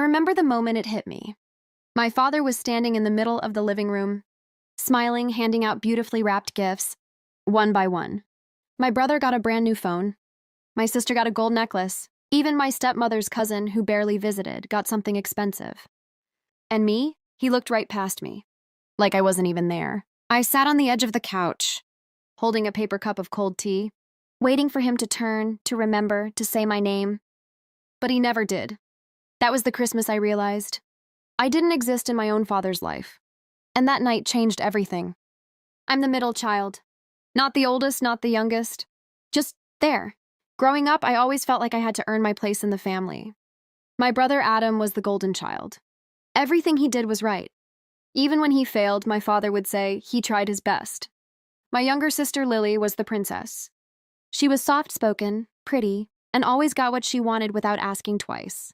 remember the moment it hit me. My father was standing in the middle of the living room, smiling, handing out beautifully wrapped gifts, one by one. My brother got a brand new phone. My sister got a gold necklace. Even my stepmother's cousin, who barely visited, got something expensive. And me? He looked right past me, like I wasn't even there. I sat on the edge of the couch, holding a paper cup of cold tea, waiting for him to turn, to remember, to say my name. But he never did. That was the Christmas I realized. I didn't exist in my own father's life. And that night changed everything. I'm the middle child. Not the oldest, not the youngest. Just there. Growing up, I always felt like I had to earn my place in the family. My brother Adam was the golden child. Everything he did was right. Even when he failed, my father would say he tried his best. My younger sister Lily was the princess. She was soft-spoken, pretty, and always got what she wanted without asking twice.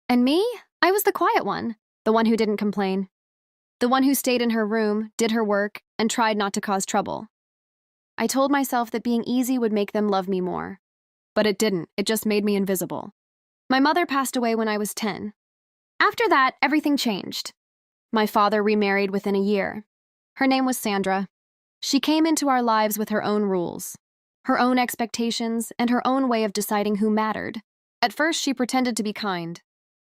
And me? I was the quiet one, the one who didn't complain. The one who stayed in her room, did her work, and tried not to cause trouble. I told myself that being easy would make them love me more. But it didn't. It just made me invisible. My mother passed away when I was 10. After that, everything changed. My father remarried within a year. Her name was Sandra. She came into our lives with her own rules, her own expectations, and her own way of deciding who mattered. At first, she pretended to be kind.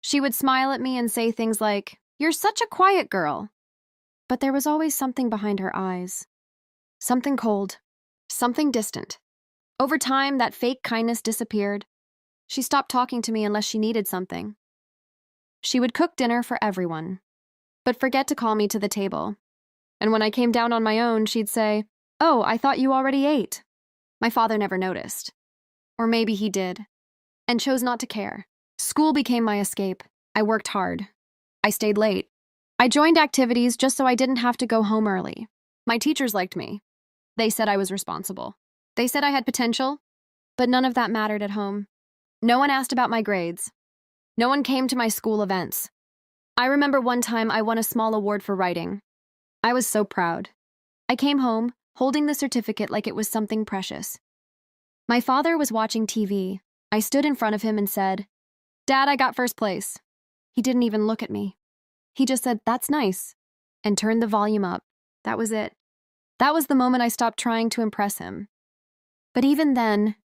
She would smile at me and say things like, "You're such a quiet girl." But there was always something behind her eyes. Something cold. Something distant. Over time, that fake kindness disappeared. She stopped talking to me unless she needed something. She would cook dinner for everyone, but forget to call me to the table. And when I came down on my own, she'd say, "Oh, I thought you already ate." My father never noticed. Or maybe he did, and chose not to care. School became my escape. I worked hard. I stayed late. I joined activities just so I didn't have to go home early. My teachers liked me. They said I was responsible. They said I had potential, but none of that mattered at home. No one asked about my grades. No one came to my school events. I remember one time I won a small award for writing. I was so proud. I came home, holding the certificate like it was something precious. My father was watching TV. I stood in front of him and said, "Dad, I got first place." He didn't even look at me. He just said, "That's nice," and turned the volume up. That was it. That was the moment I stopped trying to impress him. But even then,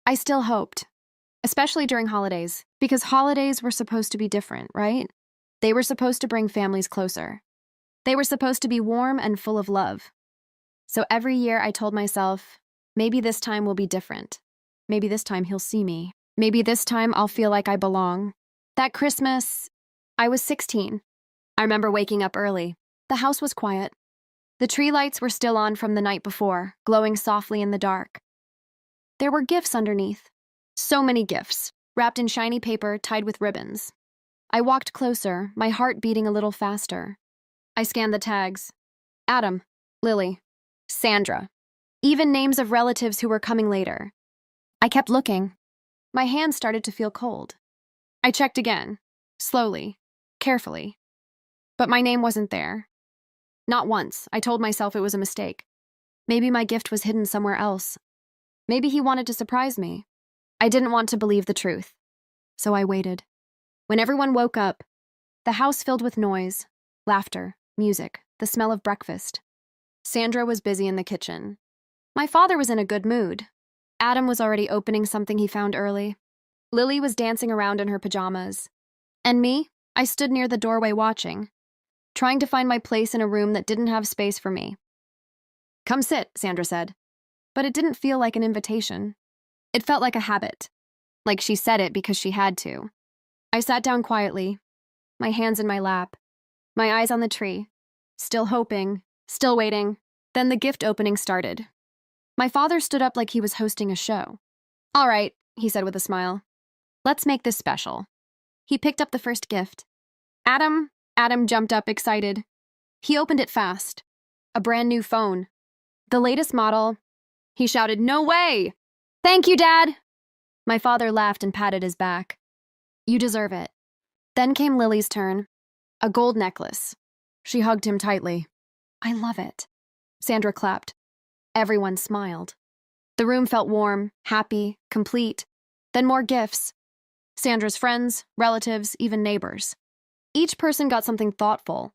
I still hoped, especially during holidays, because holidays were supposed to be different, right? They were supposed to bring families closer. They were supposed to be warm and full of love. So every year I told myself, maybe this time will be different. Maybe this time he'll see me. Maybe this time I'll feel like I belong. That Christmas, I was 16. I remember waking up early. The house was quiet. The tree lights were still on from the night before, glowing softly in the dark. There were gifts underneath. So many gifts, wrapped in shiny paper, tied with ribbons. I walked closer, my heart beating a little faster. I scanned the tags. Adam, Lily, Sandra. Even names of relatives who were coming later. I kept looking. My hands started to feel cold. I checked again, slowly, carefully. But my name wasn't there. Not once. I told myself it was a mistake. Maybe my gift was hidden somewhere else. Maybe he wanted to surprise me. I didn't want to believe the truth. So I waited. When everyone woke up, the house filled with noise, laughter, music, the smell of breakfast. Sandra was busy in the kitchen. My father was in a good mood. Adam was already opening something he found early. Lily was dancing around in her pajamas. And me, I stood near the doorway watching, trying to find my place in a room that didn't have space for me. "Come sit," Sandra said. But it didn't feel like an invitation. It felt like a habit. Like she said it because she had to. I sat down quietly, my hands in my lap, my eyes on the tree, still hoping, still waiting. Then the gift opening started. My father stood up like he was hosting a show. "All right," he said with a smile. "Let's make this special." He picked up the first gift. Adam jumped up, excited. He opened it fast. A brand new phone. The latest model. He shouted, "No way!" "Thank you, Dad!" My father laughed and patted his back. "You deserve it." Then came Lily's turn. A gold necklace. She hugged him tightly. "I love it." Sandra clapped. Everyone smiled. The room felt warm, happy, complete. Then more gifts. Sandra's friends, relatives, even neighbors. Each person got something thoughtful,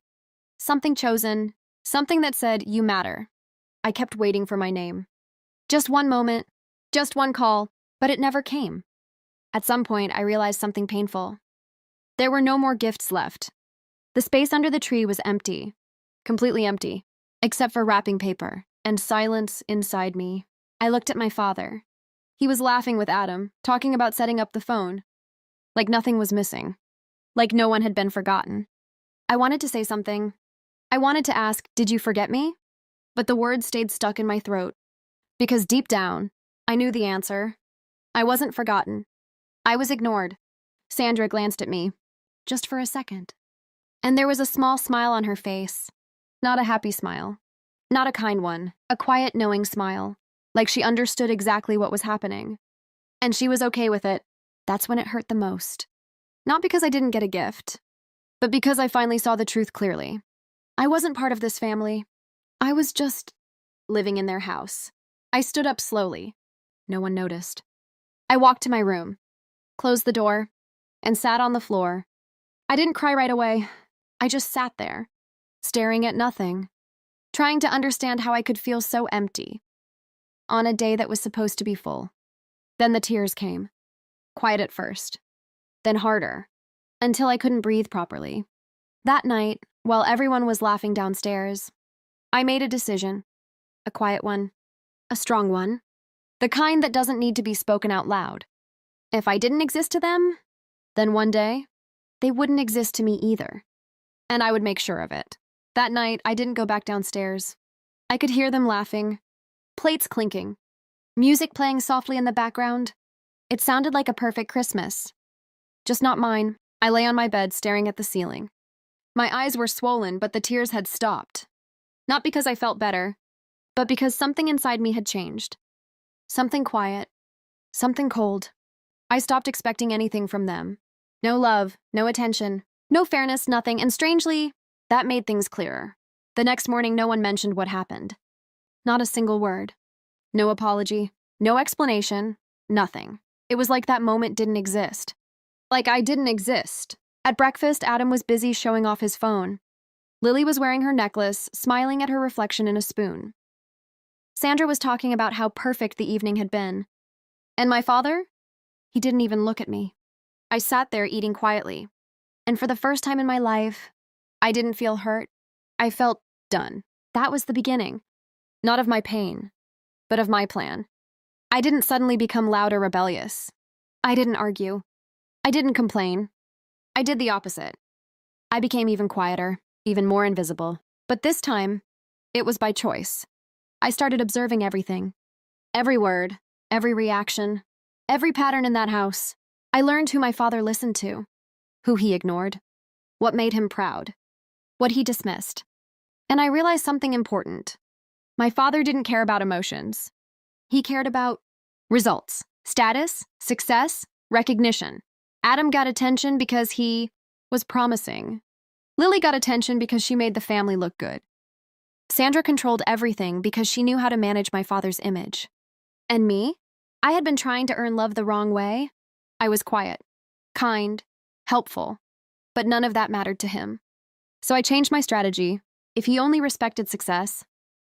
something chosen, something that said, "You matter." I kept waiting for my name. Just one moment, just one call, but it never came. At some point, I realized something painful. There were no more gifts left. The space under the tree was empty, completely empty, except for wrapping paper and silence inside me. I looked at my father. He was laughing with Adam, talking about setting up the phone. Like nothing was missing. Like no one had been forgotten. I wanted to say something. I wanted to ask, "Did you forget me?" But the words stayed stuck in my throat. Because deep down, I knew the answer. I wasn't forgotten. I was ignored. Sandra glanced at me, just for a second. And there was a small smile on her face. Not a happy smile. Not a kind one. A quiet, knowing smile. Like she understood exactly what was happening. And she was okay with it. That's when it hurt the most. Not because I didn't get a gift, but because I finally saw the truth clearly. I wasn't part of this family. I was just living in their house. I stood up slowly. No one noticed. I walked to my room, closed the door, and sat on the floor. I didn't cry right away. I just sat there, staring at nothing, trying to understand how I could feel so empty on a day that was supposed to be full. Then the tears came. Quiet at first, then harder, until I couldn't breathe properly. That night, while everyone was laughing downstairs, I made a decision. A quiet one. A strong one. The kind that doesn't need to be spoken out loud. If I didn't exist to them, then one day, they wouldn't exist to me either. And I would make sure of it. That night, I didn't go back downstairs. I could hear them laughing, plates clinking, music playing softly in the background. It sounded like a perfect Christmas. Just not mine. I lay on my bed staring at the ceiling. My eyes were swollen, but the tears had stopped. Not because I felt better, but because something inside me had changed. Something quiet, something cold. I stopped expecting anything from them. No love, no attention, no fairness, nothing, and strangely, that made things clearer. The next morning, no one mentioned what happened. Not a single word. No apology, no explanation, nothing. It was like that moment didn't exist. Like I didn't exist. At breakfast, Adam was busy showing off his phone. Lily was wearing her necklace, smiling at her reflection in a spoon. Sandra was talking about how perfect the evening had been. And my father? He didn't even look at me. I sat there eating quietly. And for the first time in my life, I didn't feel hurt. I felt done. That was the beginning. Not of my pain, but of my plan. I didn't suddenly become loud or rebellious. I didn't argue. I didn't complain. I did the opposite. I became even quieter, even more invisible. But this time, it was by choice. I started observing everything. Every word, every reaction, every pattern in that house. I learned who my father listened to, who he ignored, what made him proud, what he dismissed. And I realized something important. My father didn't care about emotions. He cared about results, status, success, recognition. Adam got attention because he was promising. Lily got attention because she made the family look good. Sandra controlled everything because she knew how to manage my father's image. And me? I had been trying to earn love the wrong way. I was quiet, kind, helpful, but none of that mattered to him. So I changed my strategy. If he only respected success,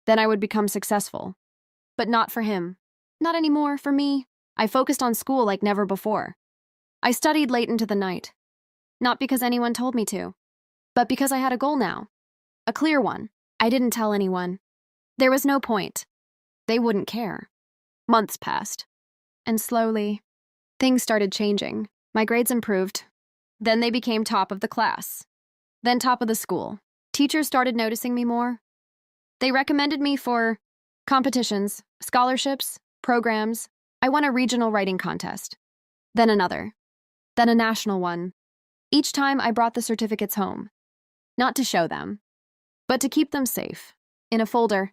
then I would become successful. But not for him. Not anymore for me. I focused on school like never before. I studied late into the night. Not because anyone told me to, but because I had a goal now. A clear one. I didn't tell anyone. There was no point. They wouldn't care. Months passed. And slowly, things started changing. My grades improved. Then they became top of the class. Then top of the school. Teachers started noticing me more. They recommended me for competitions, scholarships, programs. I won a regional writing contest. Then another. Then a national one. Each time I brought the certificates home. Not to show them, but to keep them safe, in a folder,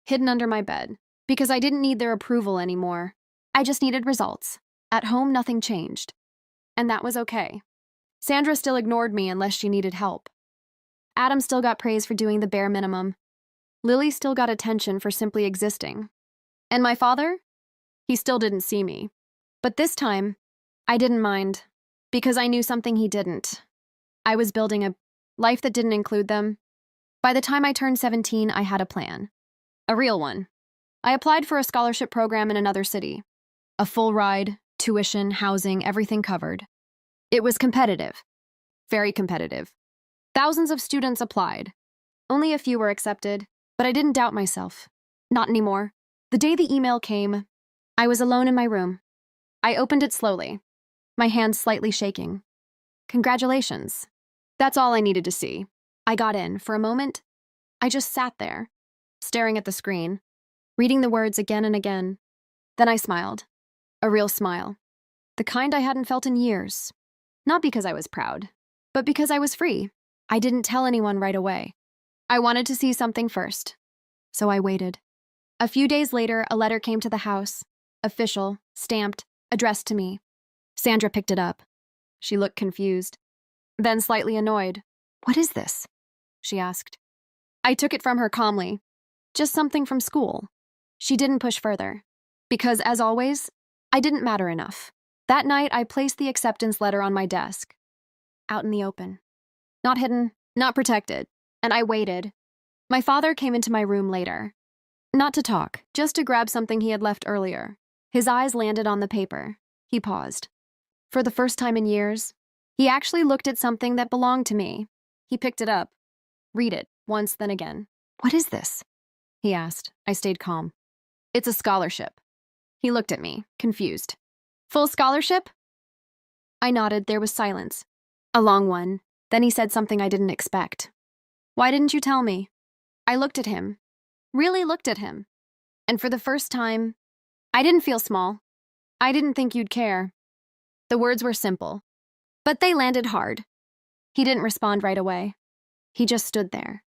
hidden under my bed, because I didn't need their approval anymore. I just needed results. At home, nothing changed. And that was okay. Sandra still ignored me unless she needed help. Adam still got praise for doing the bare minimum. Lily still got attention for simply existing. And my father? He still didn't see me. But this time, I didn't mind, because I knew something he didn't. I was building a life that didn't include them. By the time I turned 17, I had a plan. A real one. I applied for a scholarship program in another city. A full ride, tuition, housing, everything covered. It was competitive. Very competitive. Thousands of students applied. Only a few were accepted, but I didn't doubt myself. Not anymore. The day the email came, I was alone in my room. I opened it slowly, my hands slightly shaking. Congratulations. That's all I needed to see. I got in. For a moment, I just sat there, staring at the screen, reading the words again and again. Then I smiled. A real smile. The kind I hadn't felt in years. Not because I was proud, but because I was free. I didn't tell anyone right away. I wanted to see something first. So I waited. A few days later, a letter came to the house. Official, stamped, addressed to me. Sandra picked it up. She looked confused, then slightly annoyed. "What is this?" she asked. I took it from her calmly. Just something from school. She didn't push further. Because, as always, I didn't matter enough. That night, I placed the acceptance letter on my desk. Out in the open. Not hidden, not protected. And I waited. My father came into my room later. Not to talk, just to grab something he had left earlier. His eyes landed on the paper. He paused. For the first time in years, he actually looked at something that belonged to me. He picked it up. Read it, once, then again. "What is this?" he asked. I stayed calm. "It's a scholarship." He looked at me, confused. "Full scholarship?" I nodded. There was silence. A long one. Then he said something I didn't expect. "Why didn't you tell me?" I looked at him. Really looked at him. And for the first time, I didn't feel small. I didn't think you'd care. The words were simple, but they landed hard. He didn't respond right away. He just stood there,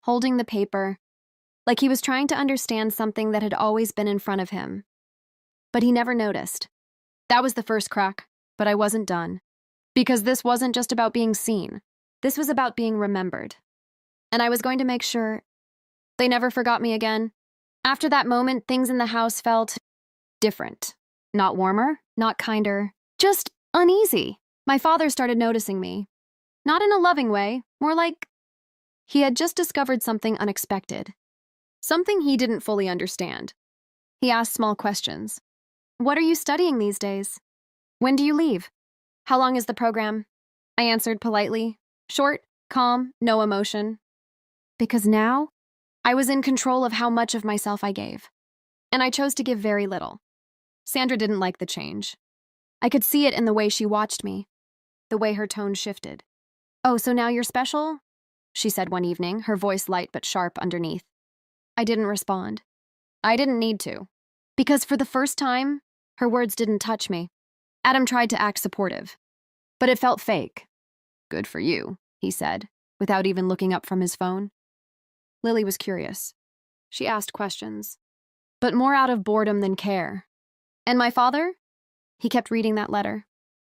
holding the paper, like he was trying to understand something that had always been in front of him. But he never noticed. That was the first crack, but I wasn't done. Because this wasn't just about being seen. This was about being remembered. And I was going to make sure they never forgot me again. After that moment, things in the house felt different. Not warmer, not kinder, just uneasy. My father started noticing me. Not in a loving way, more like he had just discovered something unexpected. Something he didn't fully understand. He asked small questions. "What are you studying these days? When do you leave? How long is the program?" I answered politely. Short, calm, no emotion. Because now, I was in control of how much of myself I gave. And I chose to give very little. Sandra didn't like the change. I could see it in the way she watched me, the way her tone shifted. "Oh, so now you're special?" she said one evening, her voice light but sharp underneath. I didn't respond. I didn't need to. Because for the first time, her words didn't touch me. Adam tried to act supportive, but it felt fake. "Good for you," he said, without even looking up from his phone. Lily was curious. She asked questions, but more out of boredom than care. And my father? He kept reading that letter.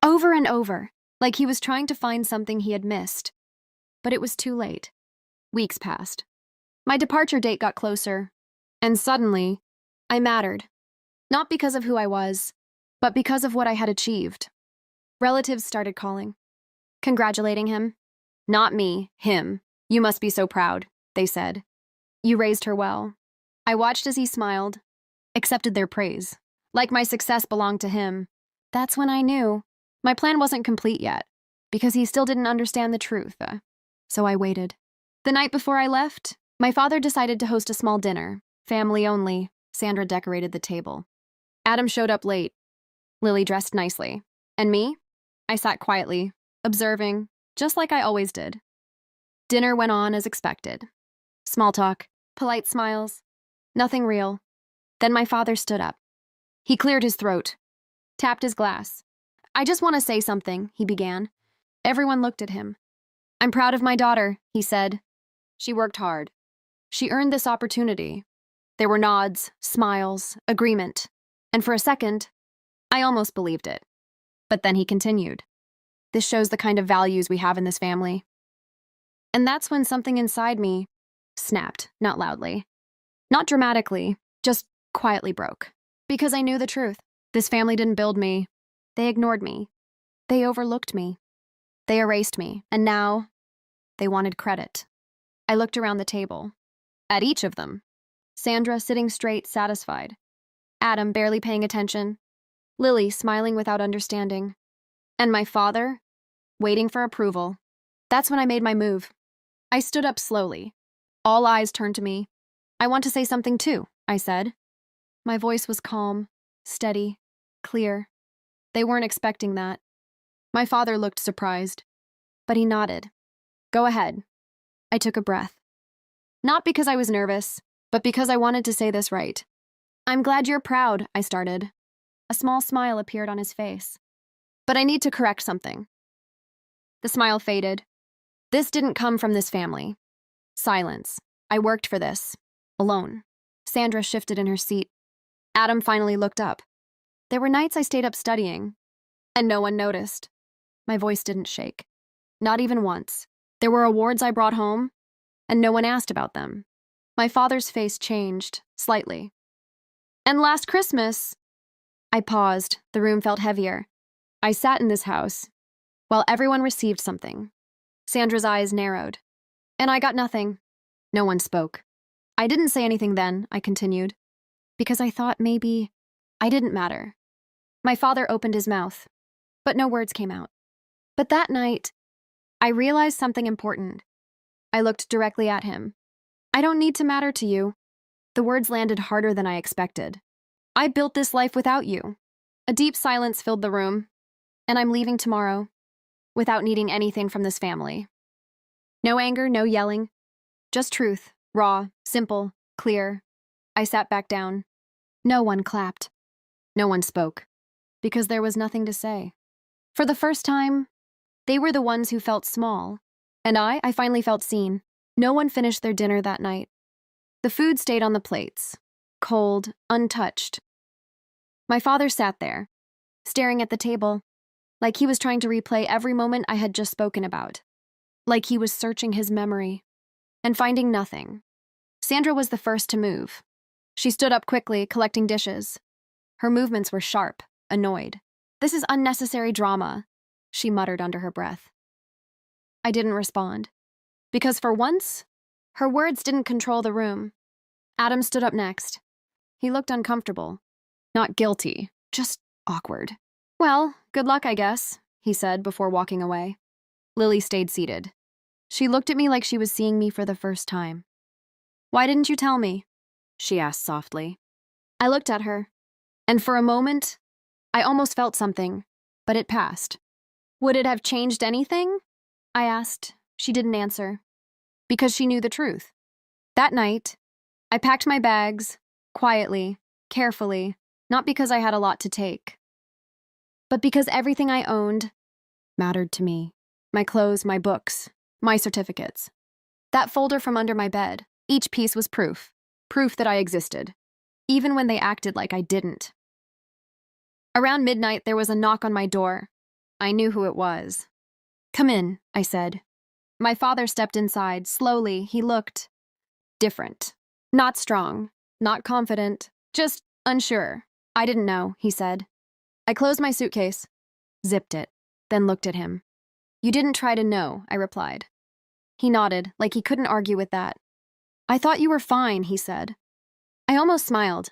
Over and over, like he was trying to find something he had missed. But it was too late. Weeks passed. My departure date got closer, and suddenly, I mattered. Not because of who I was, but because of what I had achieved. Relatives started calling, congratulating him. "Not me, him. You must be so proud," they said. "You raised her well." I watched as he smiled, accepted their praise, like my success belonged to him. That's when I knew. My plan wasn't complete yet, because he still didn't understand the truth. So I waited. The night before I left, my father decided to host a small dinner, family only. Sandra decorated the table. Adam showed up late. Lily dressed nicely. And me? I sat quietly, observing, just like I always did. Dinner went on as expected. Small talk, polite smiles, nothing real. Then my father stood up. He cleared his throat, tapped his glass. "I just want to say something," he began. Everyone looked at him. "I'm proud of my daughter," he said. "She worked hard. She earned this opportunity." There were nods, smiles, agreement. And for a second, I almost believed it. But then he continued. "This shows the kind of values we have in this family." And that's when something inside me snapped, not loudly. Not dramatically, just quietly broke. Because I knew the truth. This family didn't build me. They ignored me. They overlooked me. They erased me, and now they wanted credit. I looked around the table. At each of them. Sandra sitting straight, satisfied. Adam barely paying attention. Lily smiling without understanding. And my father, waiting for approval. That's when I made my move. I stood up slowly. All eyes turned to me. I want to say something too, I said. My voice was calm, steady, clear. They weren't expecting that. My father looked surprised, but he nodded. Go ahead. I took a breath. Not because I was nervous, but because I wanted to say this right. I'm glad you're proud, I started. A small smile appeared on his face. But I need to correct something. The smile faded. This didn't come from this family. Silence. I worked for this. Alone. Sandra shifted in her seat. Adam finally looked up. There were nights I stayed up studying, and no one noticed. My voice didn't shake. Not even once. There were awards I brought home, and no one asked about them. My father's face changed, slightly. And last Christmas, I paused. The room felt heavier. I sat in this house, while everyone received something. Sandra's eyes narrowed. And I got nothing. No one spoke. I didn't say anything then, I continued, because I thought maybe I didn't matter. My father opened his mouth, but no words came out. But that night, I realized something important. I looked directly at him. I don't need to matter to you. The words landed harder than I expected. I built this life without you. A deep silence filled the room, and I'm leaving tomorrow, without needing anything from this family. No anger, no yelling, just truth, raw, simple, clear. I sat back down. No one clapped. No one spoke, because there was nothing to say. For the first time, they were the ones who felt small, and I finally felt seen. No one finished their dinner that night. The food stayed on the plates, cold, untouched. My father sat there, staring at the table, like he was trying to replay every moment I had just spoken about, like he was searching his memory, and finding nothing. Sandra was the first to move. She stood up quickly, collecting dishes. Her movements were sharp, annoyed. This is unnecessary drama, she muttered under her breath. I didn't respond, because for once, her words didn't control the room. Adam stood up next. He looked uncomfortable. Not guilty, just awkward. Well, good luck, I guess, he said before walking away. Lily stayed seated. She looked at me like she was seeing me for the first time. Why didn't you tell me? She asked softly. I looked at her, and for a moment, I almost felt something, but it passed. Would it have changed anything? I asked. She didn't answer, because she knew the truth. That night, I packed my bags, quietly, carefully, not because I had a lot to take, but because everything I owned mattered to me. My clothes, my books, my certificates. That folder from under my bed, each piece was proof that I existed, even when they acted like I didn't. Around midnight, there was a knock on my door. I knew who it was. Come in, I said. My father stepped inside. Slowly, he looked different. Not strong, not confident, just unsure. I didn't know, he said. I closed my suitcase, zipped it, then looked at him. You didn't try to know, I replied. He nodded, like he couldn't argue with that. I thought you were fine, he said. I almost smiled,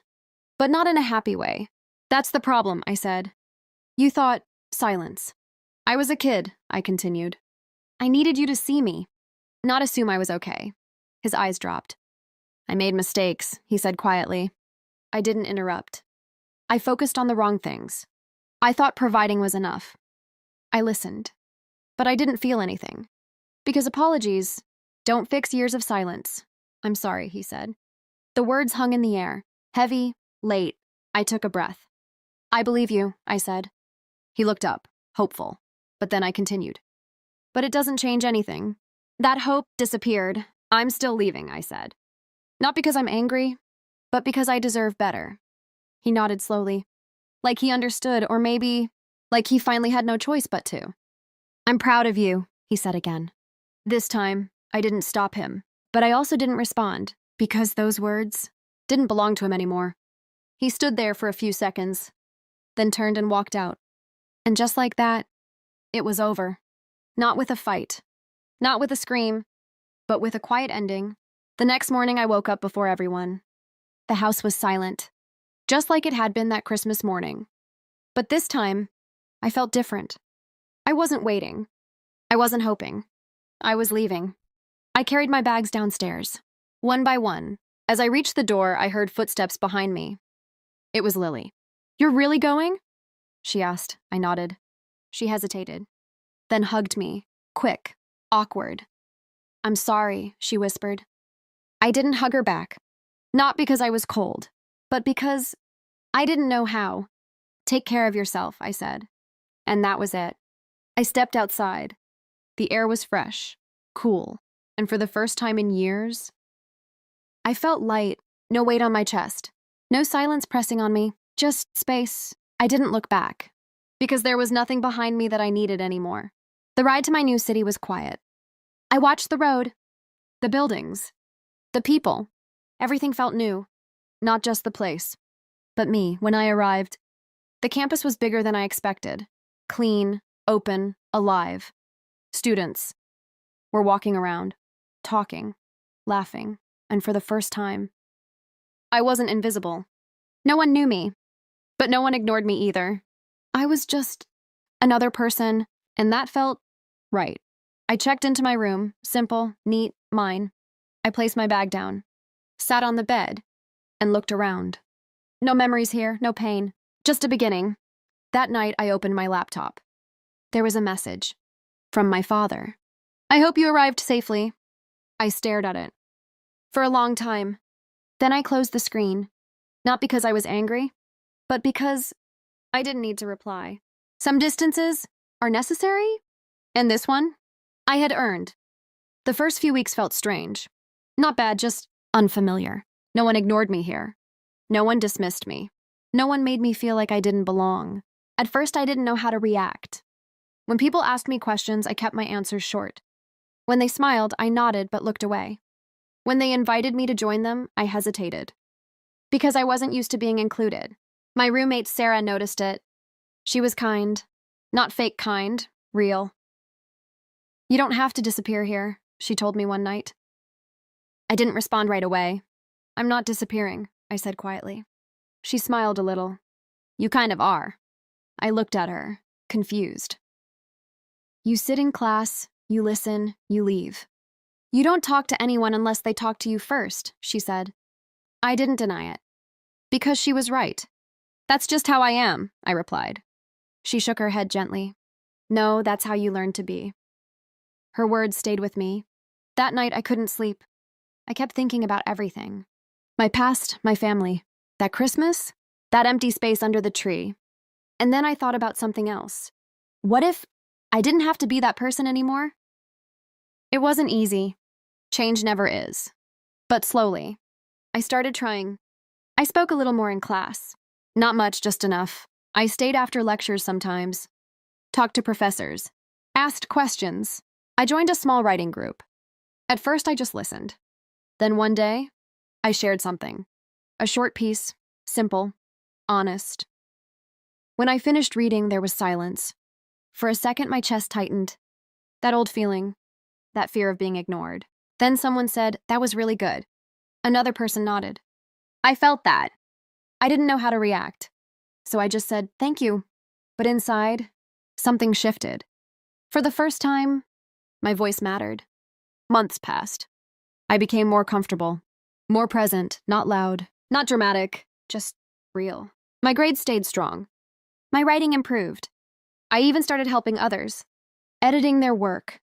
but not in a happy way. That's the problem, I said. You thought silence. I was a kid, I continued. I needed you to see me, not assume I was okay. His eyes dropped. I made mistakes, he said quietly. I didn't interrupt. I focused on the wrong things. I thought providing was enough. I listened, but I didn't feel anything. Because apologies don't fix years of silence. I'm sorry, he said. The words hung in the air, heavy, late. I took a breath. I believe you, I said. He looked up, hopeful, but then I continued. But it doesn't change anything. That hope disappeared. I'm still leaving, I said. Not because I'm angry, but because I deserve better. He nodded slowly, like he understood, or maybe like he finally had no choice but to. I'm proud of you, he said again. This time, I didn't stop him, but I also didn't respond, because those words didn't belong to him anymore. He stood there for a few seconds, then turned and walked out. And just like that, it was over. Not with a fight. Not with a scream. But with a quiet ending. The next morning, I woke up before everyone. The house was silent, just like it had been that Christmas morning. But this time, I felt different. I wasn't waiting. I wasn't hoping. I was leaving. I carried my bags downstairs, one by one. As I reached the door, I heard footsteps behind me. It was Lily. "You're really going?" she asked. I nodded. She hesitated, then hugged me, quick, awkward. "I'm sorry," she whispered. I didn't hug her back. Not because I was cold, but because I didn't know how. "Take care of yourself," I said. And that was it. I stepped outside. The air was fresh, cool, and for the first time in years, I felt light, no weight on my chest, no silence pressing on me, just space. I didn't look back, because there was nothing behind me that I needed anymore. The ride to my new city was quiet. I watched the road, the buildings, the people. Everything felt new, not just the place, but me. When I arrived, the campus was bigger than I expected. Clean, open, alive. Students were walking around, talking, laughing, and for the first time, I wasn't invisible. No one knew me, but no one ignored me either. I was just another person, and that felt right. I checked into my room, simple, neat, mine. I placed my bag down, sat on the bed, and looked around. No memories here, no pain, just a beginning. That night, I opened my laptop. There was a message from my father. "I hope you arrived safely." I stared at it for a long time. Then I closed the screen, not because I was angry, but because I didn't need to reply. Some distances are necessary, and this one I had earned. The first few weeks felt strange. Not bad, just unfamiliar. No one ignored me here. No one dismissed me. No one made me feel like I didn't belong. At first, I didn't know how to react. When people asked me questions, I kept my answers short. When they smiled, I nodded but looked away. When they invited me to join them, I hesitated. Because I wasn't used to being included. My roommate Sarah noticed it. She was kind. Not fake kind, real. "You don't have to disappear here," she told me one night. I didn't respond right away. "I'm not disappearing," I said quietly. She smiled a little. "You kind of are." I looked at her, confused. "You sit in class, you listen, you leave. You don't talk to anyone unless they talk to you first," she said. I didn't deny it. Because she was right. "That's just how I am," I replied. She shook her head gently. "No, that's how you learn to be." Her words stayed with me. That night, I couldn't sleep. I kept thinking about everything. My past, my family, that Christmas, that empty space under the tree. And then I thought about something else. What if I didn't have to be that person anymore? It wasn't easy. Change never is. But slowly, I started trying. I spoke a little more in class. Not much, just enough. I stayed after lectures sometimes. Talked to professors. Asked questions. I joined a small writing group. At first, I just listened. Then one day, I shared something. A short piece, simple, honest. When I finished reading, there was silence. For a second, my chest tightened. That old feeling, that fear of being ignored. Then someone said, "That was really good." Another person nodded. I felt that. I didn't know how to react. So I just said, "Thank you." But inside, something shifted. For the first time, my voice mattered. Months passed. I became more comfortable, more present, not loud, not dramatic, just real. My grades stayed strong. My writing improved. I even started helping others, editing their work,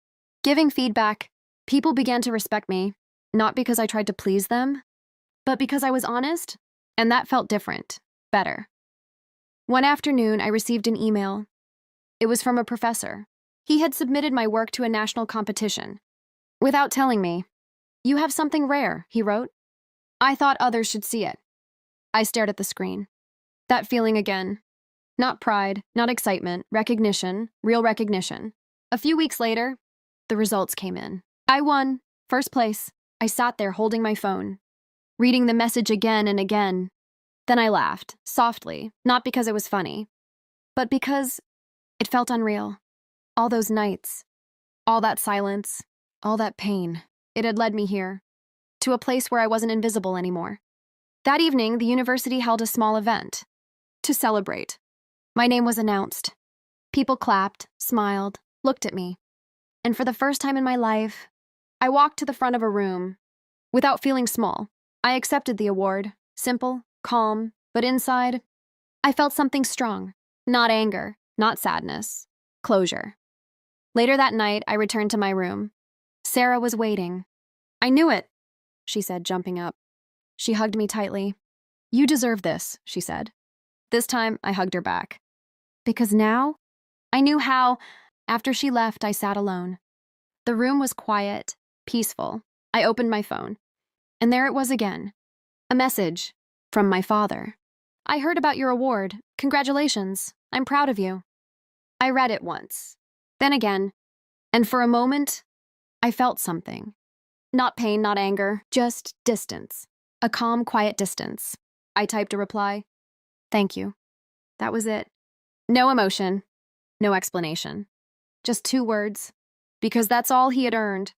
giving feedback. People began to respect me, not because I tried to please them, but because I was honest, and that felt different, better. One afternoon, I received an email. It was from a professor. He had submitted my work to a national competition. Without telling me, "You have something rare," he wrote. I thought others should see it. I stared at the screen. That feeling again. Not pride, not excitement, recognition, real recognition. A few weeks later, the results came in. I won, first place. I sat there holding my phone, reading the message again and again. Then I laughed, softly, not because it was funny, but because it felt unreal. All those nights, All that silence, all that pain, it had led me here, to a place where I wasn't invisible anymore. That evening, the university held a small event to celebrate. My name was announced. People clapped, smiled, looked at me. And for the first time in my life, I walked to the front of a room without feeling small. I accepted the award, simple, calm, but inside, I felt something strong. Not anger, not sadness, closure. Later that night, I returned to my room. Sarah was waiting. "I knew it," she said, jumping up. She hugged me tightly. "You deserve this," she said. This time, I hugged her back. Because now, I knew how. After she left, I sat alone. The room was quiet, peaceful. I opened my phone. And there it was again. A message from my father. "I heard about your award. Congratulations. I'm proud of you." I read it once, then again, and for a moment, I felt something. Not pain, not anger, just distance. A calm, quiet distance. I typed a reply. "Thank you." That was it. No emotion, no explanation. Just 2 words, because that's all he had earned.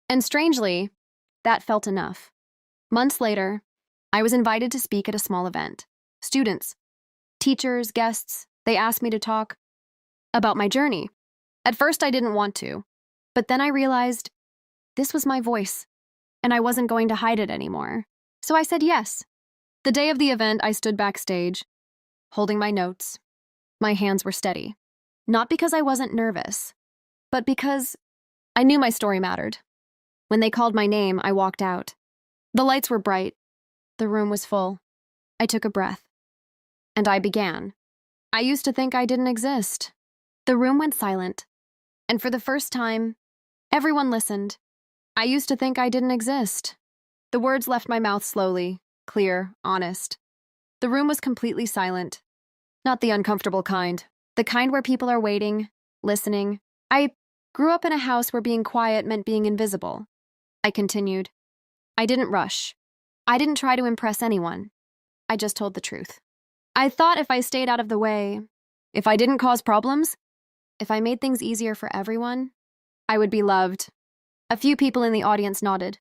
And strangely, that felt enough. Months later, I was invited to speak at a small event. Students, teachers, guests, they asked me to talk about my journey. At first, I didn't want to, but then I realized this was my voice, and I wasn't going to hide it anymore. So I said yes. The day of the event, I stood backstage, holding my notes. My hands were steady. Not because I wasn't nervous, but because I knew my story mattered. When they called my name, I walked out. The lights were bright. The room was full. I took a breath. And I began. I used to think I didn't exist. The room went silent. And for the first time, everyone listened. I used to think I didn't exist. The words left my mouth slowly, clear, honest. The room was completely silent. Not the uncomfortable kind. The kind where people are waiting, listening. I grew up in a house where being quiet meant being invisible. I continued. I didn't rush. I didn't try to impress anyone. I just told the truth. I thought if I stayed out of the way, if I didn't cause problems, if I made things easier for everyone, I would be loved. A few people in the audience nodded.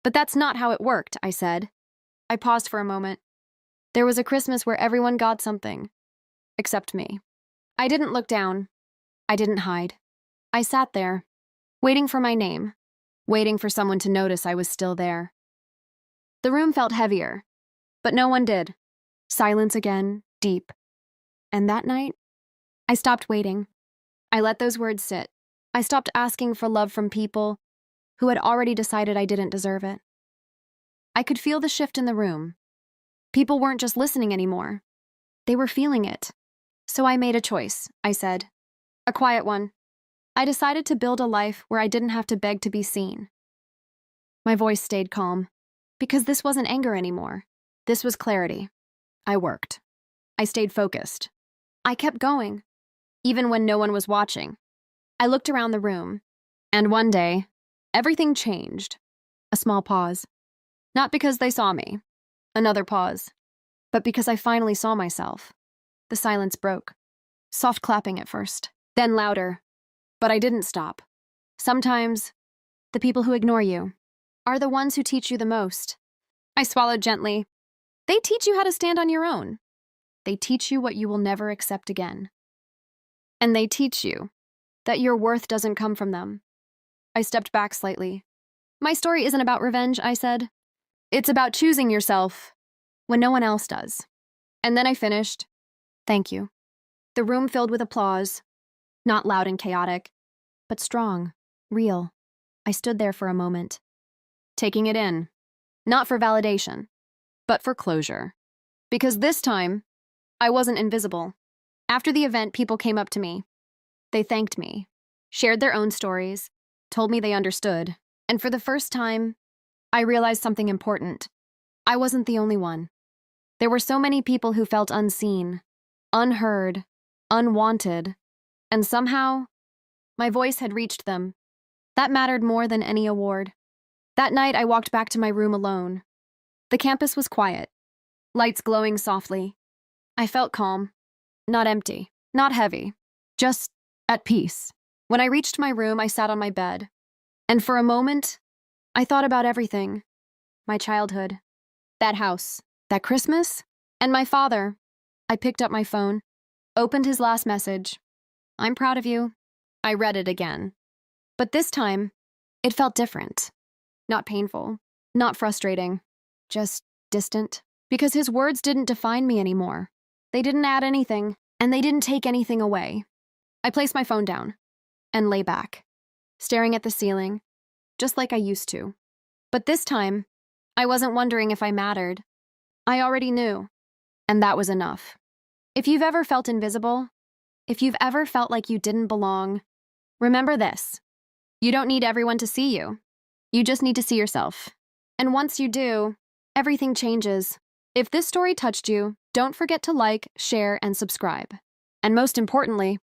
But that's not how it worked, I said. I paused for a moment. There was a Christmas where everyone got something. Except me. I didn't look down. I didn't hide. I sat there, waiting for my name, waiting for someone to notice I was still there. The room felt heavier, but no one did. Silence again, deep. And that night, I stopped waiting. I let those words sit. I stopped asking for love from people who had already decided I didn't deserve it. I could feel the shift in the room. People weren't just listening anymore. They were feeling it. So I made a choice, I said. A quiet one. I decided to build a life where I didn't have to beg to be seen. My voice stayed calm, because this wasn't anger anymore. This was clarity. I worked. I stayed focused. I kept going, even when no one was watching. I looked around the room, and one day, everything changed. A small pause. Not because they saw me. Another pause. But because I finally saw myself. The silence broke. Soft clapping at first, then louder. But I didn't stop. Sometimes, the people who ignore you are the ones who teach you the most. I swallowed gently. They teach you how to stand on your own. They teach you what you will never accept again. And they teach you that your worth doesn't come from them. I stepped back slightly. My story isn't about revenge, I said. It's about choosing yourself when no one else does. And then I finished. Thank you. The room filled with applause. Not loud and chaotic, but strong, real. I stood there for a moment, taking it in. Not for validation, but for closure. Because this time, I wasn't invisible. After the event, people came up to me. They thanked me, shared their own stories, told me they understood. And for the first time, I realized something important. I wasn't the only one. There were so many people who felt unseen, unheard, unwanted, and somehow, my voice had reached them. That mattered more than any award. That night, I walked back to my room alone. The campus was quiet, lights glowing softly. I felt calm, not empty, not heavy, just at peace. When I reached my room, I sat on my bed. And for a moment, I thought about everything. My childhood, that house, that Christmas, and my father. I picked up my phone, opened his last message. "I'm proud of you." I read it again. But this time, it felt different. Not painful, not frustrating, just distant. Because his words didn't define me anymore. They didn't add anything, and they didn't take anything away. I placed my phone down and lay back, staring at the ceiling, just like I used to. But this time, I wasn't wondering if I mattered. I already knew, and that was enough. If you've ever felt invisible, if you've ever felt like you didn't belong, remember this. You don't need everyone to see you. You just need to see yourself. And once you do, everything changes. If this story touched you, don't forget to like, share, and subscribe. And most importantly,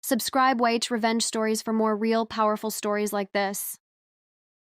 subscribe Wage Revenge Stories for more real, powerful stories like this.